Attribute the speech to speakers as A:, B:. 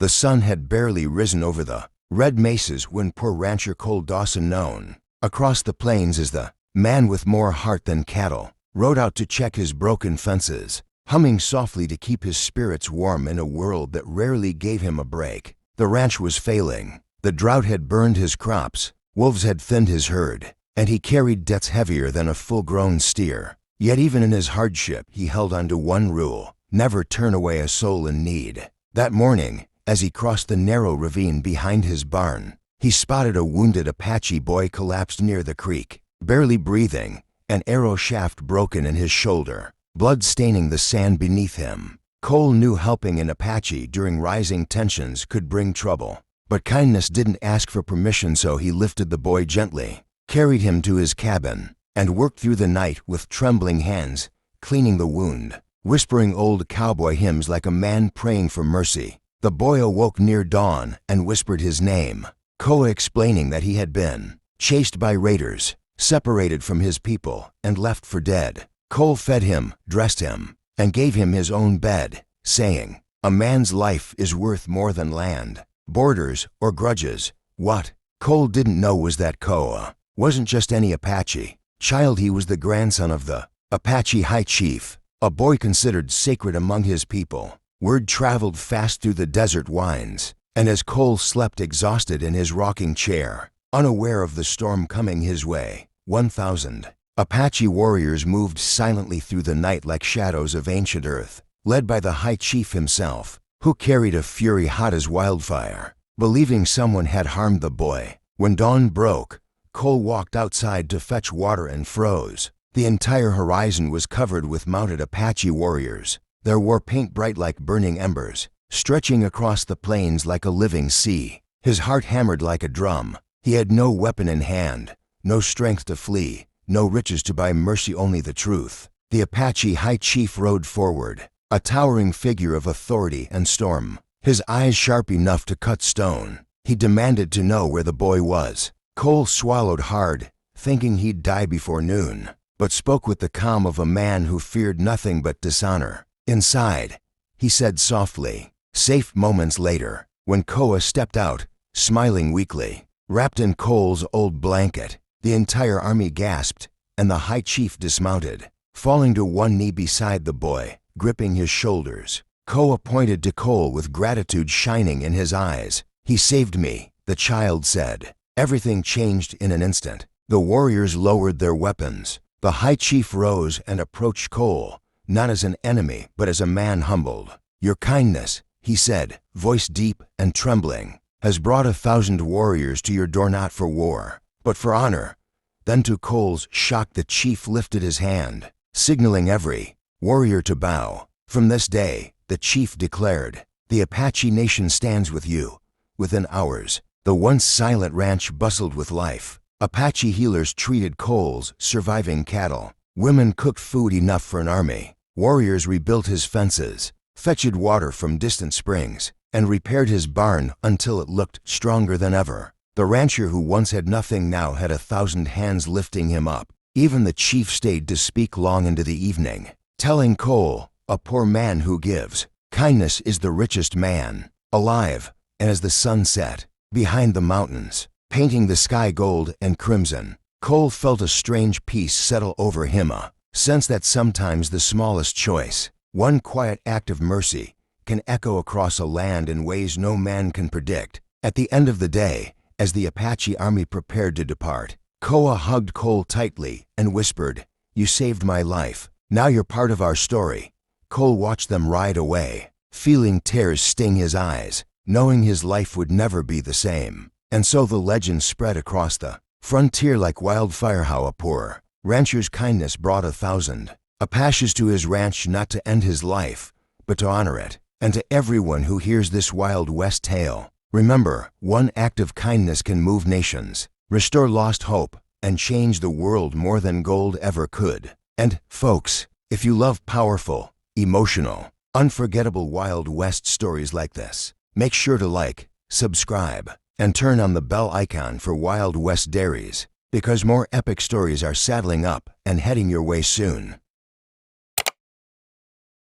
A: The sun had barely risen over the red mesas when poor rancher Cole Dawson, known across the plains as the man with more heart than cattle, rode out to check his broken fences, humming softly to keep his spirits warm in a world that rarely gave him a break. The ranch was failing. The drought had burned his crops, wolves had thinned his herd, and he carried debts heavier than a full-grown steer. Yet even in his hardship, he held on to one rule: never turn away a soul in need. That morning, as he crossed the narrow ravine behind his barn, he spotted a wounded Apache boy collapsed near the creek, barely breathing, an arrow shaft broken in his shoulder, blood staining the sand beneath him. Cole knew helping an Apache during rising tensions could bring trouble, but kindness didn't ask for permission, so he lifted the boy gently, carried him to his cabin, and worked through the night with trembling hands, cleaning the wound, whispering old cowboy hymns like a man praying for mercy. The boy awoke near dawn and whispered his name, Koa, explaining that he had been chased by raiders, separated from his people, and left for dead. Cole fed him, dressed him, and gave him his own bed, saying, "A man's life is worth more than land, borders, or grudges." What Cole didn't know was that Koa wasn't just any Apache child. He was the grandson of the Apache High Chief, a boy considered sacred among his people. Word traveled fast through the desert winds, and as Cole slept exhausted in his rocking chair, unaware of the storm coming his way, 1,000 Apache warriors moved silently through the night like shadows of ancient earth, led by the High Chief himself, who carried a fury hot as wildfire, believing someone had harmed the boy. When dawn broke, Cole walked outside to fetch water and froze. The entire horizon was covered with mounted Apache warriors, their war paint bright like burning embers, stretching across the plains like a living sea. His heart hammered like a drum. He had no weapon in hand, no strength to flee, no riches to buy mercy, only the truth. The Apache High Chief rode forward, a towering figure of authority and storm, his eyes sharp enough to cut stone. He demanded to know where the boy was. Cole swallowed hard, thinking he'd die before noon, but spoke with the calm of a man who feared nothing but dishonor. "Inside," he said softly. Safe. Moments later, when Koa stepped out, smiling weakly, wrapped in Cole's old blanket, the entire army gasped, and the High Chief dismounted, falling to one knee beside the boy, gripping his shoulders. Koa pointed to Cole with gratitude shining in his eyes. "He saved me," the child said. Everything changed in an instant. The warriors lowered their weapons. The High Chief rose and approached Cole, not as an enemy, but as a man humbled. "Your kindness," he said, voice deep and trembling, "has brought 1,000 warriors to your door, not for war, but for honor." Then to Cole's shock, the chief lifted his hand, signaling every warrior to bow. "From this day," the chief declared, "the Apache Nation stands with you." Within hours, the once silent ranch bustled with life. Apache healers treated Cole's surviving cattle. Women cooked food enough for an army. Warriors rebuilt his fences, fetched water from distant springs, and repaired his barn until it looked stronger than ever. The rancher who once had nothing now had 1,000 hands lifting him up. Even the chief stayed to speak long into the evening, telling Cole, "A poor man who gives kindness is the richest man alive." And as the sun set behind the mountains, painting the sky gold and crimson, Cole felt a strange peace settle over him, a sense that sometimes the smallest choice, one quiet act of mercy, can echo across a land in ways no man can predict. At the end of the day, as the Apache army prepared to depart, Koa hugged Cole tightly and whispered, "You saved my life. Now you're part of our story." Cole watched them ride away, feeling tears sting his eyes, knowing his life would never be the same. And so the legend spread across the frontier like wildfire, how a poor rancher's kindness brought 1,000 Apaches to his ranch, not to end his life, but to honor it. And to everyone who hears this Wild West tale, remember, one act of kindness can move nations, restore lost hope, and change the world more than gold ever could. And, folks, if you love powerful, emotional, unforgettable Wild West stories like this, make sure to like, subscribe, and turn on the bell icon for Wild West Dairies, because more epic stories are saddling up and heading your way soon.